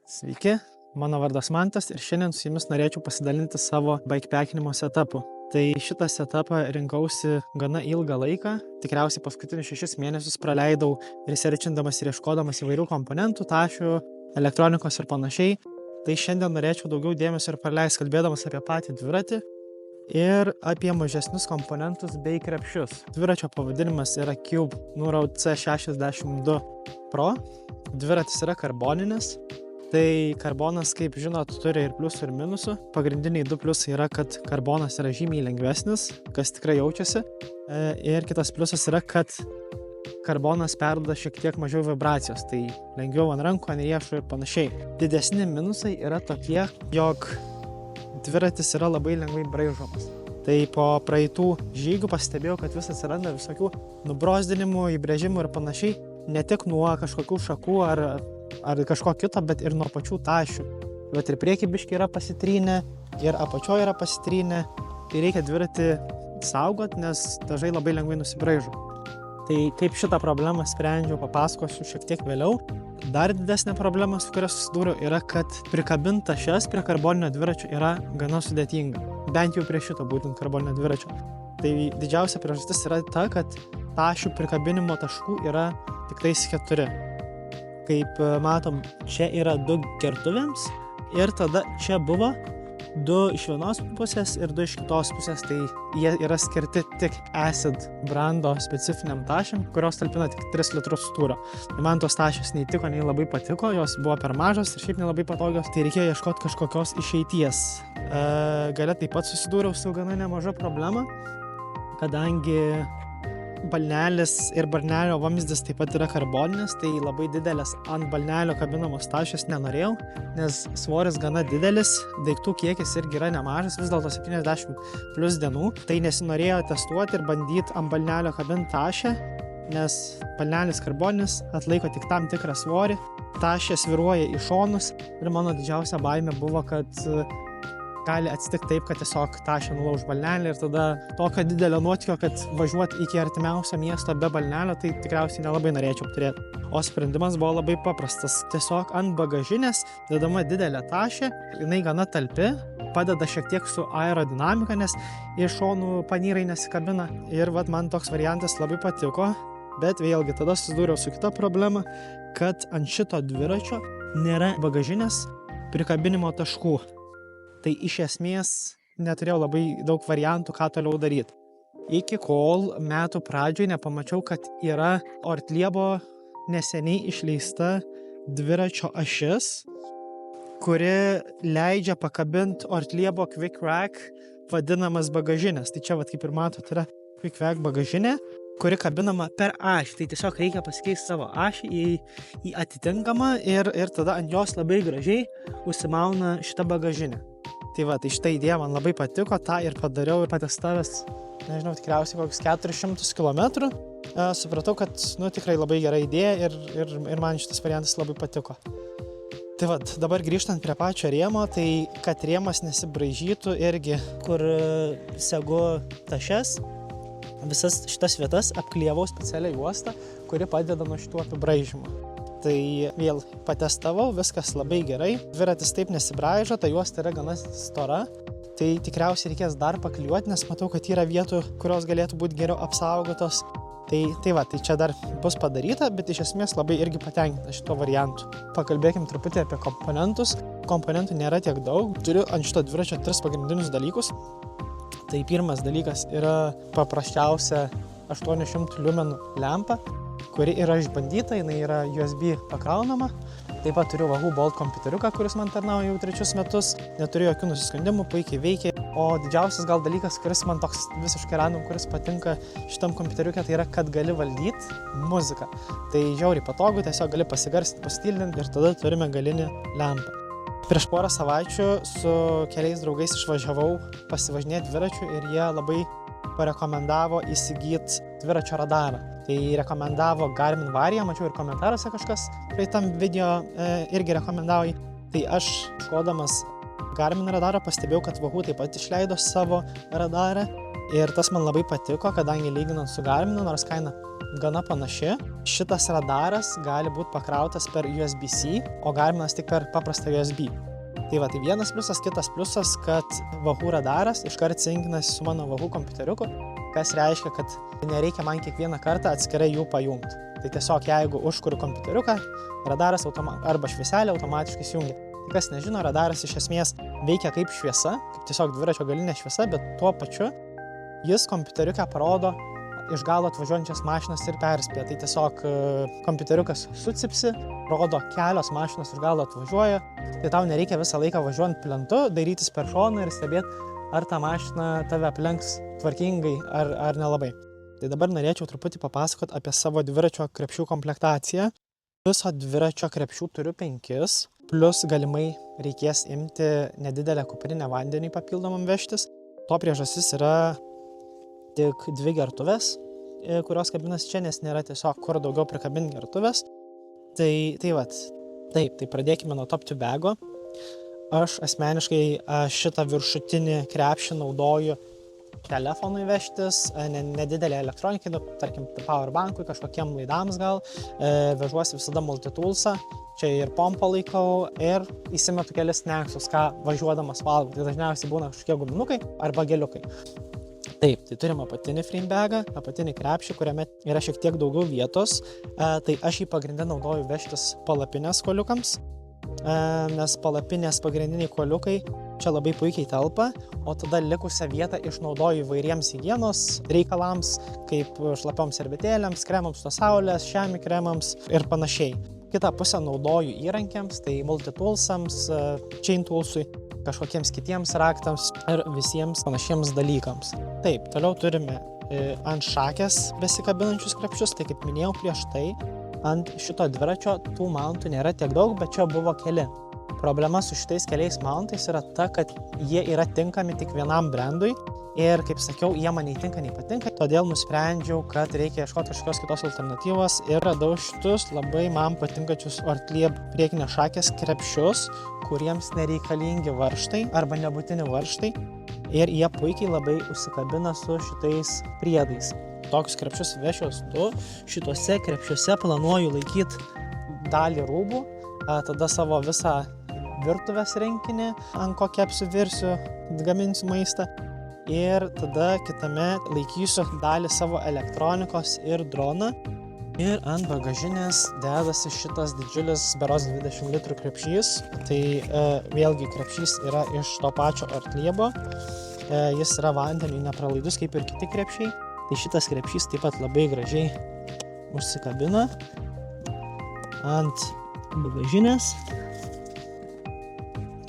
Sveiki, mano vardas Mantas ir šiandien su jumis norėčiau pasidalinti savo bikepakinimo setupu. Tai šitą setupą rinkausi gana ilgą laiką, tikriausiai paskutinius 6 mėnesius praleidau researchindamas ir ieškodamas įvairių komponentų, tašių, elektronikos ir panašiai. Tai šiandien norėčiau daugiau dėmesio ir praleisti kalbėdamas apie patį dviratį ir apie mažesnius komponentus bei krepšius. Dviračio pavadinimas yra Cube Nuraud C62 Pro. Dviratis yra karboninis. Tai karbonas, kaip žinot, turi ir pliusų ir minusų. Pagrindiniai 2 pliusai yra, kad karbonas yra žymiai lengvesnis, kas tikrai jaučiasi. Ir kitas pliusas yra, kad karbonas perduoda šiek tiek mažiau vibracijos, tai lengviau ant rankų, ant riešų ir panašiai. Didesni minusai yra tokie, jog dviratis yra labai lengvai braižomas. Tai po praeitų žygių pastebėjau, kad vis atsiranda visokių nubrozdinimų, įbrėžimų ir panašiai, ne tik nuo kažkokių šakų ar kažko kito, bet ir nuo pačių tašių. Bet ir priekį biškį yra pasitrynę, ir apačioje yra pasitrynę. Tai reikia dviratį saugot, nes dažai labai lengvai nusibraižo. Tai kaip šitą problemą sprendžiau, papasakosiu šiek tiek vėliau. Dar didesnė problema, su kuria susidūriau, yra, kad prikabint tašes prie karboninio dviračio yra gana sudėtinga. Bent jau prie šito būtent karboninio dviračio. Tai didžiausia priežastis yra ta, kad tašių prikabinimo taškų yra tik tais 4. Kaip matom, čia yra 2 gertuvėms ir tada čia buvo 2 iš vienos pusės ir 2 iš kitos pusės, tai jie yra skirti tik acid brando specifiniam tašiam, kurios talpina tik 3 litrus tūrio. Man tos tašios nei tiko, nei labai patiko, jos buvo per mažos ir šiaip nelabai patogios, tai reikėjo ieškoti kažkokios išeities. Gale taip pat susidūriau su gana nemaža problema, kadangi balnelis ir balnelio vamzdis taip pat yra karboninis, tai labai didelės ant balnelio kabinamos tašės nenorėjau, nes svoris gana didelis, daiktų kiekis irgi yra nemažas, vis dėlto 70+ dienų, tai nesinorėjo testuoti ir bandyti ant balnelio kabinti tašę, nes balnelis karboninis atlaiko tik tam tikrą svorį, tašė svyruoja į šonus ir mano didžiausia baimė buvo, kad gali atsitikti taip, kad tiesiog tašė nulauž balnelį ir tada tokio didelio nuotykio, kad važiuoti iki artimiausio miesto be balnelio, tai tikriausiai nelabai norėčiau turėti. O sprendimas buvo labai paprastas. Tiesiog ant bagažinės dedama didelė tašė, jinai gana talpi, padeda šiek tiek su aerodinamika, nes iš šonų panyrai nesikabina. Ir man toks variantas labai patiko, bet vėlgi tada susidūriau su kita problema, kad ant šito dviračio nėra bagažinės prikabinimo taškų. Tai iš esmės neturėjau labai daug variantų, ką toliau daryti. Iki kol metų pradžioje nepamačiau, kad yra Ortliebo neseniai išleista dviračio ašis, kuri leidžia pakabinti Ortliebo Quick Rack vadinamas bagažinės. Tai čia kaip ir matot, yra Quick Rack bagažinė, kuri kabinama per ašį. Tai tiesiog reikia pasikeisti savo ašį į atitinkamą ir tada ant jos labai gražiai užsimauna šitą bagažinę. Tai šitą idėją man labai patiko, tą ir padariau ir patestavęs, nežinau, tikriausiai kokius 400 km. Supratau, kad tikrai labai gera idėja ir man šitas variantas labai patiko. Tai dabar grįžtant prie pačio rėmo, tai kad rėmas nesibraižytų irgi, kur segu tašes, visas šitas vietas apklijavau specialią juostą, kuri padeda nuo šitų apibraižymų. Tai vėl patestavau, viskas labai gerai. Dviratis taip nesibraižo, ta juosta yra gana stora. Tai tikriausiai reikės dar paklijuoti, nes matau, kad yra vietų, kurios galėtų būti geriau apsaugotos. Tai čia dar bus padaryta, bet iš esmės labai irgi patenkinta šito variantu. Pakalbėkim truputį apie komponentus. Komponentų nėra tiek daug. Turiu ant šito dviračio 3 pagrindinius dalykus. Tai pirmas dalykas yra paprasčiausia 800 liumenų lempa, kuri yra išbandyta, jinai yra USB pakraunama. Taip pat turiu Wahoo Bolt kompiuteriuką, kuris man tarnauja jau 3 metus. Neturiu jokių nusiskundimų, puikiai veikia. O didžiausias gal dalykas, kuris man toks visiškai random, kuris patinka šitam kompiuteriuke, tai yra, kad gali valdyti muziką. Tai žiauriai patogu, tiesiog gali pasigarsinti, pastildinti ir tada turime galinį lempą. Prieš porą savaičių su keliais draugais išvažiavau pasivažinėti dviračiu ir jie labai parekomendavo įsigyti dviračio radarą. Tai rekomendavo Garmin Varia, mačiau ir komentaruose kažkas praeitam video irgi rekomendavo. Tai aš iškodamas Garmin radarą pastebėjau, kad Wahoo taip pat išleido savo radarą ir tas man labai patiko, kadangi lyginant su Garminu, nors kaina gana panaši. Šitas radaras gali būti pakrautas per USB-C, o Garminas tik per paprastą USB. Tai va, tai vienas pliusas, kitas pliusas, kad Wahoo radaras iškart sinkinasi su mano Wahoo kompiuteriuku, kas reiškia, kad nereikia man kiekvieną kartą atskirai jų pajungti. Tai tiesiog jeigu užkuriu kompiuteriuką, radaras arba švieselė automatiškai įsijungia. Tai kas nežino, radaras iš esmės veikia kaip šviesa, kaip tiesiog dviračio galinė šviesa, bet tuo pačiu jis kompiuteriuką parodo iš galo atvažiuojančias mašinas ir perspėja. Tai tiesiog kompiuteriukas sucipsi, rodo kelios mašinos iš galo atvažiuoja, tai tau nereikia visą laiką važiuojant plentu, dairytis per šoną ir stebėti, ar ta mašina tave aplenks tvarkingai ar nelabai. Tai dabar norėčiau truputį papasakoti apie savo dviračio krepšių komplektaciją. Viso dviračio krepšių turiu 5, plus galimai reikės imti nedidelę kuprinę vandeniui papildomam vežtis. To priežastis yra tik 2 gertuvės, kurios kabinas čia, nes nėra tiesiog kur daugiau prikabinti gertuvės. Tai pradėkime nuo top to bago. Aš asmeniškai šitą viršutinį krepšį naudoju telefonui vežtis, nedidelė elektronikai, tarkim, powerbankui, kažkokiem laidams gal, vežuosi visada multitoolsą, čia ir pompą laikau ir įsimetu kelis snacksus, ką važiuodamas valgau. Tai dažniausiai būna kažkokie guminukai arba geliukai. Taip, tai turim apatinį frame bagą, apatinį krepšį, kuriame yra šiek tiek daugiau vietos. Tai aš jį pagrindę naudoju vežtis palapinės kuoliukams, nes palapinės pagrindiniai kuoliukai čia labai puikiai telpa, o tada likusią vietą išnaudoju įvairiems higienos reikalams, kaip šlapioms servetėlėms, kremams nuo saulės, šiami kremams ir panašiai. Kitą pusę naudoju įrankiams, tai multitoolsams, chain toolsui, kažkokiems kitiems raktams ir visiems panašiems dalykams. Taip, toliau turime ant šakės besikabinančius krepšius, tai kaip minėjau prieš tai, ant šito dviračio tų mountų nėra tiek daug, bet čia buvo keli. Problema su šitais keliais mountais yra ta, kad jie yra tinkami tik vienam brandui ir, kaip sakiau, jie man nei tinka, nei patinka. Todėl nusprendžiau, kad reikia ieškoti kažkokios kitos alternatyvos ir radau šitus labai man patinkačius Ortlieb priekinės šakės krepšius, kuriems nereikalingi varžtai arba nebūtini varžtai ir jie puikiai labai užsikabina su šitais priedais. Tokius krepšius vešiuos 2. Šituose krepšiuose planuoju laikyti dalį rūbų, tada savo visą virtuvės renkinį, ant ko kepsiu, virsiu, gaminsiu maistą. Ir tada kitame laikysiu dalį savo elektronikos ir droną. Ir ant bagažinės dedasi šitas didžiulis berods 20 litrų krepšys. Tai vėlgi krepšys yra iš to pačio Ortliebo. Jis yra vandeniui nepralaidus kaip ir kiti krepšiai. Tai šitas krepšys taip pat labai gražiai užsikabina ant bagažinės.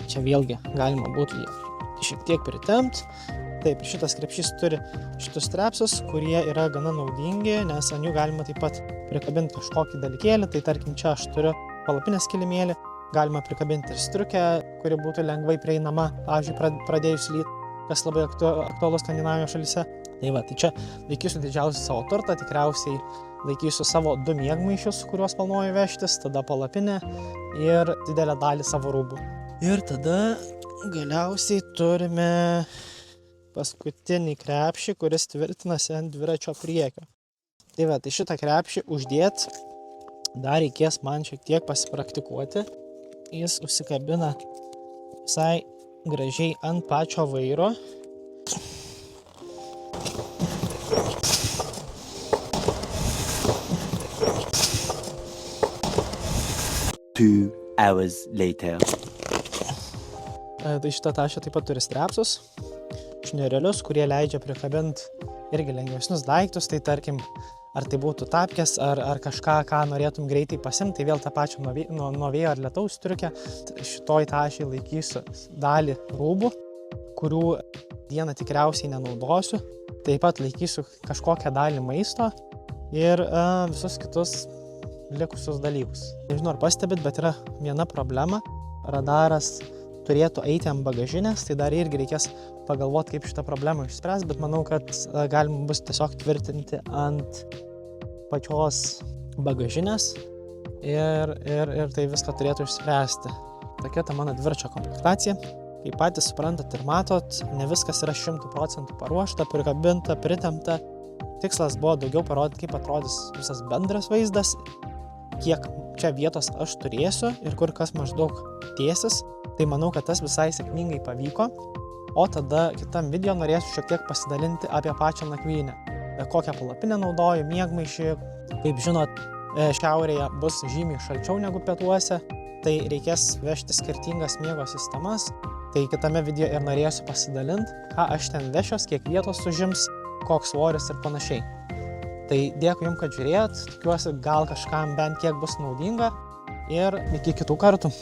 Čia vėlgi galima būtų šiek tiek pritempt. Taip, šitas krepšys turi šitus strepsus, kurie yra gana naudingi, nes ant jų galima taip pat prikabinti kažkokį dalykėlį. Tai tarkim, čia aš turiu palapinės kilimėlį, galima prikabinti ir striukę, kuri būtų lengvai prieinama, pavyzdžiui, pradėjus lyt, kas labai aktualus Skandinavijos šalyse. Tai va, tai čia laikysiu didžiausią savo turtą, tikriausiai laikysiu savo 2 miegmaišius, kuriuos planuoju vežtis, tada palapinę ir didelę dalį savo rūbų. Ir tada galiausiai turime paskutinį krepšį, kuris tvirtinasi ant dviračio priekio. Tai va, tai šitą krepšį uždėt dar reikės man šiek tiek pasipraktikuoti. Jis užsikabina visai gražiai ant pačio vairo. Two hours later. Tai šitą tašę taip pat turi strepsus, šniurelius, kurie leidžia prikabinti irgi lengvesnius daiktus, tai tarkim, ar tai būtų tapkės, ar kažką, ką norėtum greitai pasimti, tai vėl tą pačią nuo vėjo ar lietaus striukę. Šitoj tašiai laikysiu dalį rūbų, kurių dieną tikriausiai nenaudosiu. Taip pat laikysiu kažkokią dalį maisto ir visus kitus likusius dalykus. Nežinau, ar pastebit, bet yra viena problema. Radaras turėtų eiti ant bagažinės, tai dar irgi reikės pagalvoti, kaip šitą problemą išspręs, bet manau, kad galima bus tiesiog tvirtinti ant pačios bagažinės ir tai viską turėtų išspręsti. Tokia ta mano dviračio komplektacija. Kaip patys suprantat ir matot, ne viskas yra 100% paruošta, prikabinta, pritempta. tikslas buvo daugiau parodyti, kaip atrodys visas bendras vaizdas, kiek čia vietos aš turėsiu ir kur kas maždaug dėsis. Tai manau, kad tas visai sėkmingai pavyko. O tada kitam video norėsiu šiek tiek pasidalinti apie pačią nakvynę. Kokią palapinę naudoju, miegmaišį. Kaip žinot, šiaurėje bus žymiai šalčiau negu pietuose, tai reikės vežti skirtingas miego sistemas. Tai kitame video ir norėsiu pasidalinti, ką aš ten vešios, kiek vietos užims, koks svoris ir panašiai. Tai dėkui jums, kad žiūrėjot, tikiuosi gal kažkam bent kiek bus naudinga ir iki kitų kartų.